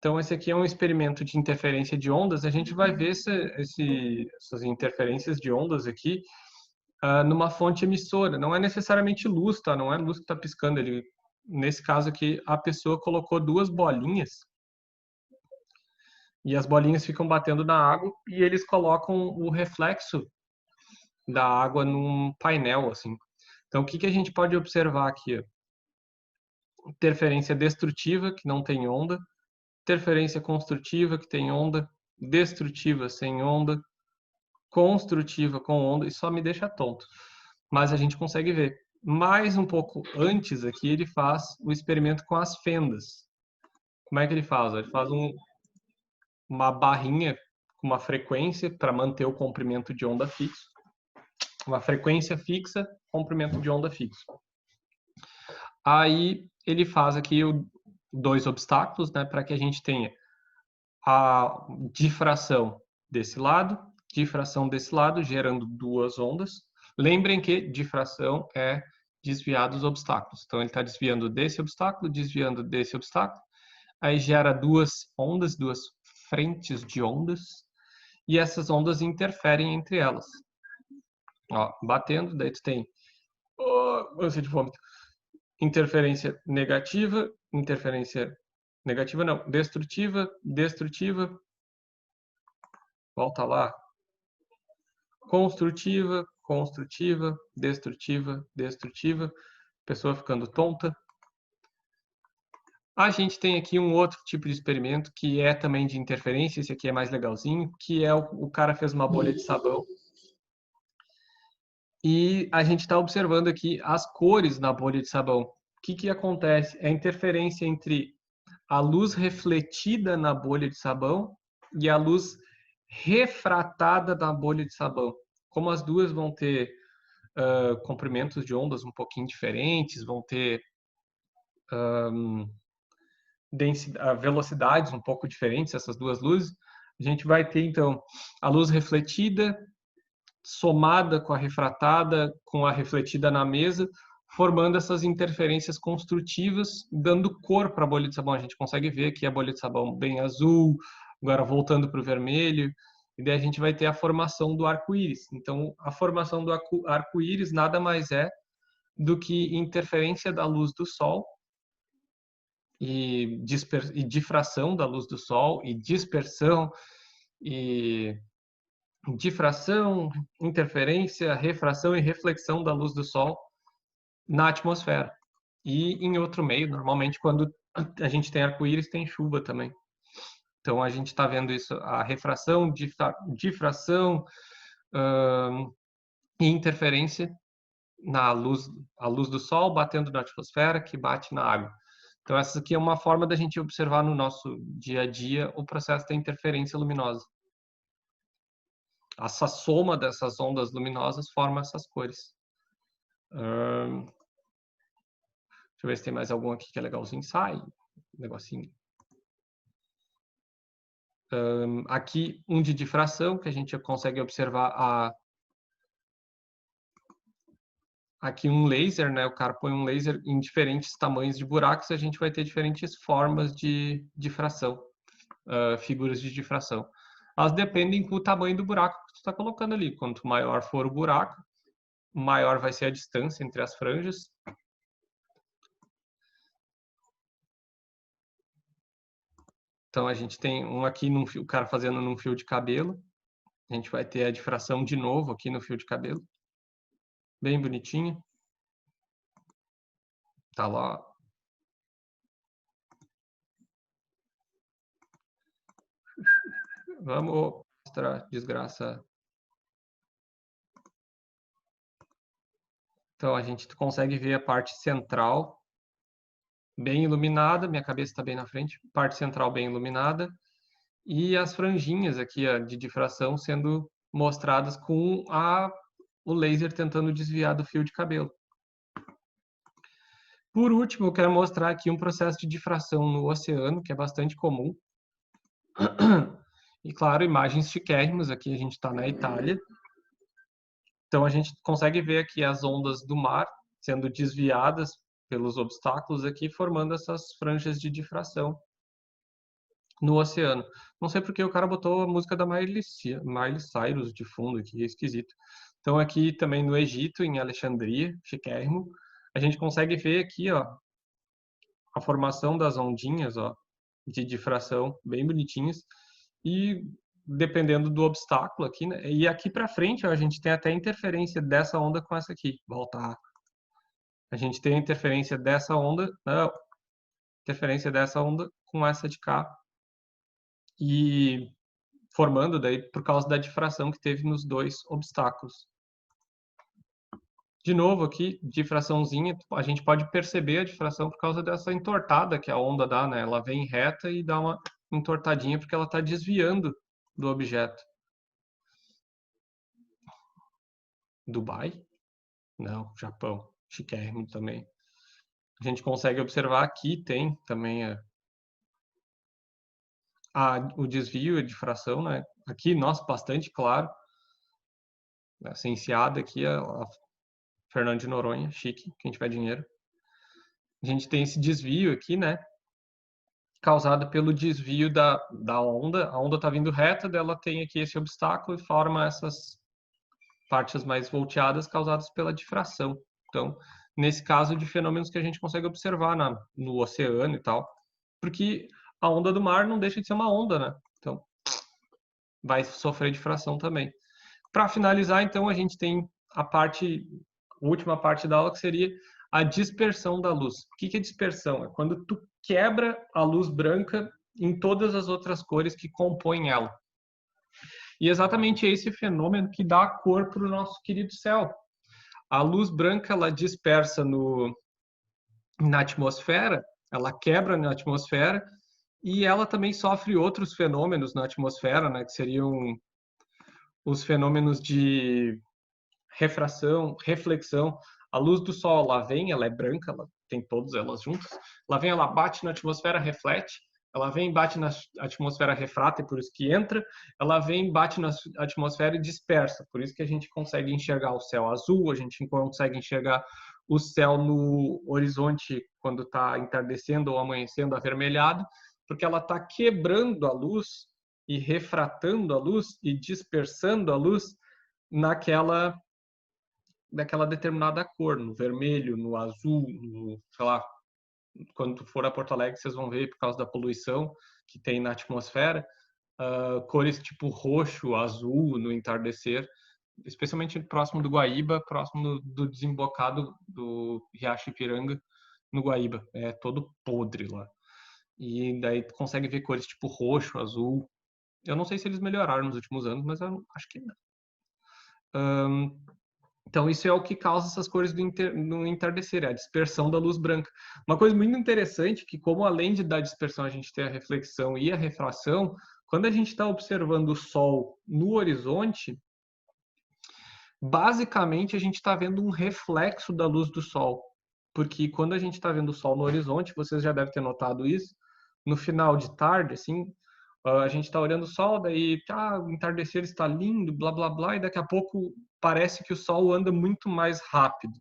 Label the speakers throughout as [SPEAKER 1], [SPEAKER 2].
[SPEAKER 1] Então, esse aqui é um experimento de interferência de ondas. A gente vai ver essas interferências de ondas aqui numa fonte emissora. Não é necessariamente luz, tá? Não é luz que está piscando. Nesse caso aqui, a pessoa colocou duas bolinhas e as bolinhas ficam batendo na água e eles colocam o reflexo da água num painel, assim. Então, o que que a gente pode observar aqui? Interferência destrutiva, que não tem onda. Interferência construtiva, que tem onda. Destrutiva, sem onda. Construtiva, com onda. E só me deixa tonto. Mas a gente consegue ver. Mais um pouco antes aqui, ele faz o experimento com as fendas. Como é que ele faz? Ele faz uma barrinha com uma frequência para manter o comprimento de onda fixo. Uma frequência fixa, comprimento de onda fixo. Aí ele faz aqui dois obstáculos, né, para que a gente tenha a difração desse lado, gerando duas ondas. Lembrem que difração é desviar dos obstáculos. Então ele está desviando desse obstáculo, desviando desse obstáculo. Aí gera duas ondas, duas frentes de ondas, e essas ondas interferem entre elas. Ó, batendo, daí tu tem ânsia de vômito. Interferência negativa não, destrutiva, volta lá, construtiva, destrutiva, pessoa ficando tonta. A gente tem aqui um outro tipo de experimento que é também de interferência, esse aqui é mais legalzinho, que é o cara fez uma bolha de sabão e a gente está observando aqui as cores na bolha de sabão. O que que acontece? É a interferência entre a luz refletida na bolha de sabão e a luz refratada da bolha de sabão. Como as duas vão ter comprimentos de ondas um pouquinho diferentes, vão ter velocidades um pouco diferentes, essas duas luzes, a gente vai ter, então, a luz refletida somada com a refratada, com a refletida na mesa, formando essas interferências construtivas, dando cor para a bolha de sabão. A gente consegue ver aqui a bolha de sabão bem azul, agora voltando para o vermelho, e daí a gente vai ter a formação do arco-íris. Então, a formação do arco-íris nada mais é do que interferência da luz do Sol e difração da luz do Sol e dispersão e difração, interferência, refração e reflexão da luz do Sol na atmosfera. E em outro meio, normalmente quando a gente tem arco-íris, tem chuva também. Então a gente está vendo isso, a refração, difração e interferência na luz, a luz do Sol batendo na atmosfera que bate na água. Então essa aqui é uma forma da gente observar no nosso dia a dia o processo da interferência luminosa. Essa soma dessas ondas luminosas forma essas cores. Deixa eu ver se tem mais algum aqui que é legalzinho. Sai, negocinho. Aqui um de difração, que a gente consegue observar aqui um laser, né? O cara põe um laser em diferentes tamanhos de buracos, a gente vai ter diferentes formas de difração, figuras de difração. Elas dependem do tamanho do buraco que tu está colocando ali. Quanto maior for o buraco, maior vai ser a distância entre as franjas. Então a gente tem um aqui, o cara fazendo num fio de cabelo. A gente vai ter a difração de novo aqui no fio de cabelo. Bem bonitinho. Tá lá. Vamos mostrar, desgraça. Então a gente consegue ver a parte central bem iluminada. Minha cabeça está bem na frente. Parte central bem iluminada. E as franjinhas aqui de difração sendo mostradas com o laser tentando desviar do fio de cabelo. Por último, eu quero mostrar aqui um processo de difração no oceano, que é bastante comum. E, claro, imagens chiquérrimas. Aqui a gente está na Itália. Então, a gente consegue ver aqui as ondas do mar sendo desviadas pelos obstáculos aqui, formando essas franjas de difração no oceano. Não sei porque o cara botou a música da Miley Cyrus de fundo aqui, é esquisito. Então aqui também no Egito, em Alexandria, chiquérrimo, a gente consegue ver aqui, ó, a formação das ondinhas, ó, de difração, bem bonitinhas. E dependendo do obstáculo aqui, né? E aqui para frente, ó, a gente tem até interferência dessa onda com essa aqui. Voltar. A gente tem a interferência dessa onda, não, interferência dessa onda com essa de cá. E formando daí por causa da difração que teve nos dois obstáculos. De novo aqui, difraçãozinha, a gente pode perceber a difração por causa dessa entortada que a onda dá, né? Ela vem reta e dá uma entortadinha porque ela está desviando do objeto. Dubai? Não, Japão. Chiquérrimo também. A gente consegue observar aqui, tem também o desvio, a difração, né? Aqui, nossa, bastante claro. Essa enseada aqui, a Fernando de Noronha, chique, quem tiver dinheiro. A gente tem esse desvio aqui, né? Causado pelo desvio da onda. A onda está vindo reta, dela tem aqui esse obstáculo e forma essas partes mais volteadas causadas pela difração. Então, nesse caso de fenômenos que a gente consegue observar no oceano e tal, porque a onda do mar não deixa de ser uma onda, né? Então, vai sofrer difração também. Para finalizar, então, a gente tem a última parte da aula, que seria a dispersão da luz. O que é dispersão? É quando tu quebra a luz branca em todas as outras cores que compõem ela. E exatamente esse fenômeno que dá a cor para o nosso querido céu. A luz branca, ela dispersa na atmosfera, ela quebra na atmosfera, e ela também sofre outros fenômenos na atmosfera, né, que seriam os fenômenos de refração, reflexão. A luz do sol, ela vem, ela é branca, ela tem todas elas juntas. Ela vem, ela bate na atmosfera, reflete. Ela vem, bate na atmosfera, refrata, e por isso que entra. Ela vem, bate na atmosfera e dispersa. Por isso que a gente consegue enxergar o céu azul, a gente consegue enxergar o céu no horizonte quando está entardecendo ou amanhecendo avermelhado, porque ela está quebrando a luz e refratando a luz e dispersando a luz daquela determinada cor, no vermelho, no azul, no, sei lá, quando tu for a Porto Alegre, vocês vão ver por causa da poluição que tem na atmosfera, cores tipo roxo, azul no entardecer, especialmente próximo do Guaíba, próximo do desembocado do Riacho Ipiranga, no Guaíba. É todo podre lá. E daí tu consegue ver cores tipo roxo, azul. Eu não sei se eles melhoraram nos últimos anos, mas eu acho que não. Então, isso é o que causa essas cores no entardecer, é a dispersão da luz branca. Uma coisa muito interessante, que como além da dispersão a gente tem a reflexão e a refração, quando a gente está observando o Sol no horizonte, basicamente a gente está vendo um reflexo da luz do Sol. Porque quando a gente está vendo o Sol no horizonte, vocês já devem ter notado isso, no final de tarde, assim, a gente está olhando o sol, daí o entardecer está lindo, blá blá blá, e daqui a pouco parece que o sol anda muito mais rápido.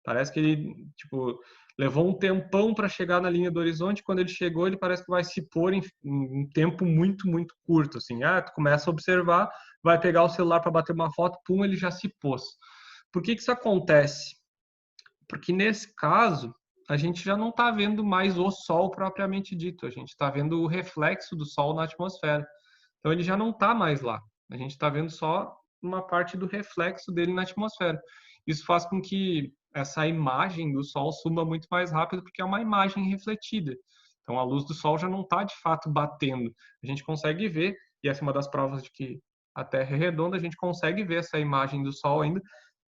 [SPEAKER 1] Parece que ele, tipo, levou um tempão para chegar na linha do horizonte, quando ele chegou, ele parece que vai se pôr em um tempo muito, muito curto, assim. Tu começa a observar, vai pegar o celular para bater uma foto, pum, ele já se pôs. Por que isso acontece? Porque nesse caso, a gente já não está vendo mais o Sol propriamente dito, a gente está vendo o reflexo do Sol na atmosfera. Então ele já não está mais lá. A gente está vendo só uma parte do reflexo dele na atmosfera. Isso faz com que essa imagem do Sol suba muito mais rápido, porque é uma imagem refletida. Então a luz do Sol já não está de fato batendo. A gente consegue ver, e essa é uma das provas de que a Terra é redonda, a gente consegue ver essa imagem do Sol ainda,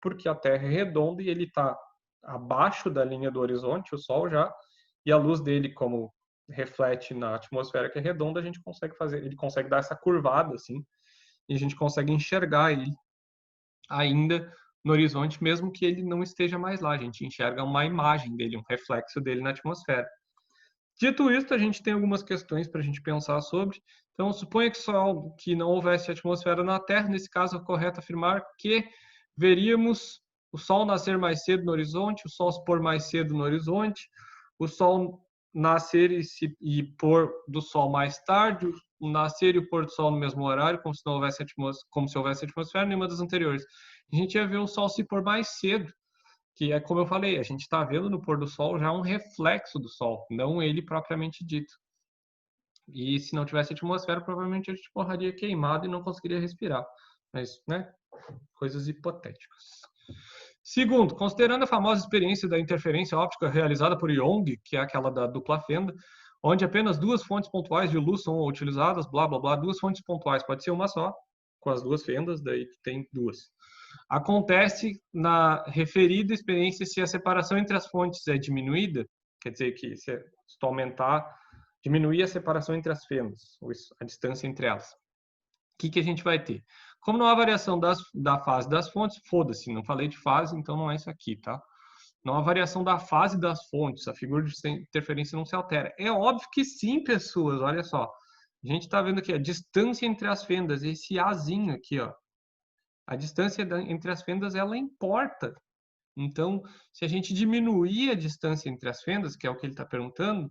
[SPEAKER 1] porque a Terra é redonda e ele está abaixo da linha do horizonte, o Sol já, e a luz dele, como reflete na atmosfera que é redonda, a gente consegue fazer, ele consegue dar essa curvada assim, e a gente consegue enxergar ele ainda no horizonte, mesmo que ele não esteja mais lá, a gente enxerga uma imagem dele, um reflexo dele na atmosfera. Dito isso, a gente tem algumas questões para a gente pensar sobre. Então, suponha que não houvesse atmosfera na Terra, nesse caso é correto afirmar que veríamos o Sol nascer mais cedo no horizonte, o Sol se pôr mais cedo no horizonte, o Sol nascer e pôr do sol mais tarde, o nascer e o pôr do sol no mesmo horário, como se houvesse atmosfera, nenhuma das anteriores. A gente ia ver o sol se pôr mais cedo, que é como eu falei, a gente está vendo no pôr do sol já um reflexo do sol, não ele propriamente dito. E se não tivesse atmosfera, provavelmente a gente morreria queimado e não conseguiria respirar. Mas, né, coisas hipotéticas. Segundo, considerando a famosa experiência da interferência óptica realizada por Young, que é aquela da dupla fenda, onde apenas duas fontes pontuais de luz são utilizadas, blá, blá, blá, duas fontes pontuais, pode ser uma só, com as duas fendas, daí tem duas. Acontece na referida experiência se a separação entre as fontes é diminuída, quer dizer que se tu aumentar, diminuir a separação entre as fendas, a distância entre elas. O que a gente vai ter? Como não há variação da fase das fontes, foda-se, não falei de fase, então não é isso aqui, tá? Não há variação da fase das fontes, a figura de interferência não se altera. É óbvio que sim, pessoas, olha só. A gente está vendo aqui a distância entre as fendas, esse Azinho aqui, ó. A distância entre as fendas, ela importa. Então, se a gente diminuir a distância entre as fendas, que é o que ele está perguntando,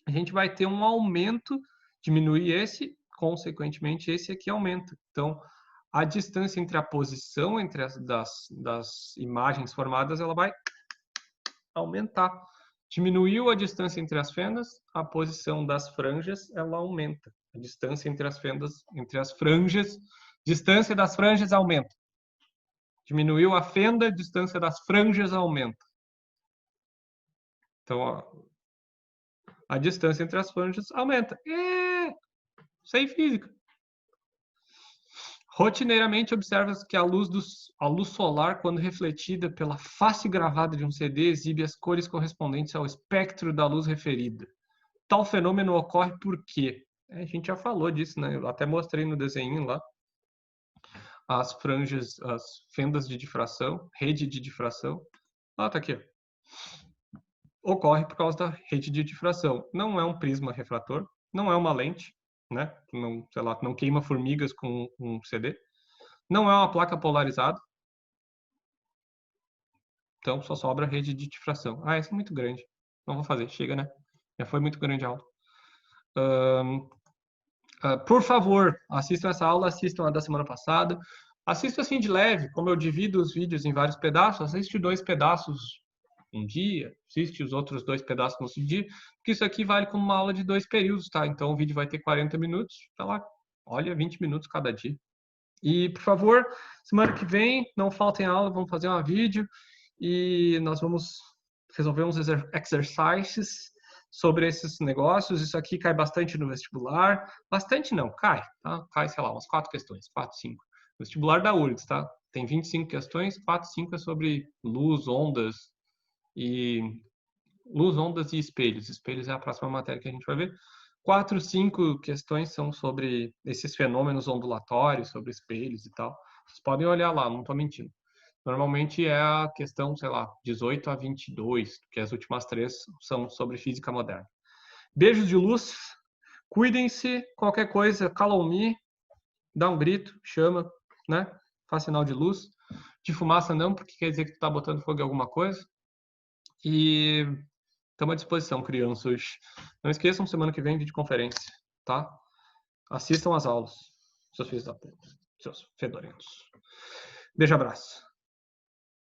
[SPEAKER 1] a gente vai ter um aumento, diminuir esse, consequentemente, esse aqui aumenta. Então, a distância entre a posição entre das imagens formadas, ela vai aumentar. Diminuiu a distância entre as fendas, a posição das franjas, ela aumenta. A distância entre as fendas, entre as franjas, distância das franjas aumenta. Diminuiu a fenda, a distância das franjas aumenta. Então, ó, a distância entre as franjas aumenta. Isso aí é física. Rotineiramente observa-se que a luz solar, quando refletida pela face gravada de um CD, exibe as cores correspondentes ao espectro da luz referida. Tal fenômeno ocorre por quê? A gente já falou disso, né? Eu até mostrei no desenho lá. As franjas, as fendas de difração, rede de difração. Ah, tá aqui. Ocorre por causa da rede de difração. Não é um prisma refrator, não é uma lente, né? Não, sei lá, não queima formigas com um CD. Não é uma placa polarizada. Então só sobra a rede de difração. Ah, essa é muito grande. Não vou fazer, chega, né? Já foi muito grande a aula. Por favor, assistam essa aula, assistam a da semana passada. Assista assim de leve, como eu divido os vídeos em vários pedaços, assiste 2 pedaços um dia, assiste os outros 2 pedaços no outro dia, porque isso aqui vale como uma aula de 2 períodos, tá? Então o vídeo vai ter 40 minutos, tá lá, olha, 20 minutos cada dia. E, por favor, semana que vem, não faltem aula, vamos fazer um vídeo e nós vamos resolver uns exercices sobre esses negócios. Isso aqui cai bastante no vestibular. Bastante não, cai, tá? Cai, sei lá, umas 4 questões, 4, 5. Vestibular da URGS, tá? Tem 25 questões, 4, 5 é sobre luz, ondas e espelhos. Espelhos é a próxima matéria que a gente vai ver. 4, 5 questões são sobre esses fenômenos ondulatórios, sobre espelhos e tal. Vocês podem olhar lá, não estou mentindo. Normalmente é a questão, sei lá, 18 a 22, que as últimas 3 são sobre física moderna. Beijos de luz, cuidem-se, qualquer coisa, call me, dá um grito, chama, né? Faz sinal de luz. De fumaça não, porque quer dizer que tu tá botando fogo em alguma coisa. E estamos à disposição, crianças. Não esqueçam, semana que vem, videoconferência, tá? Assistam às aulas, seus filhos da puta, seus fedorentos. Beijo, abraço.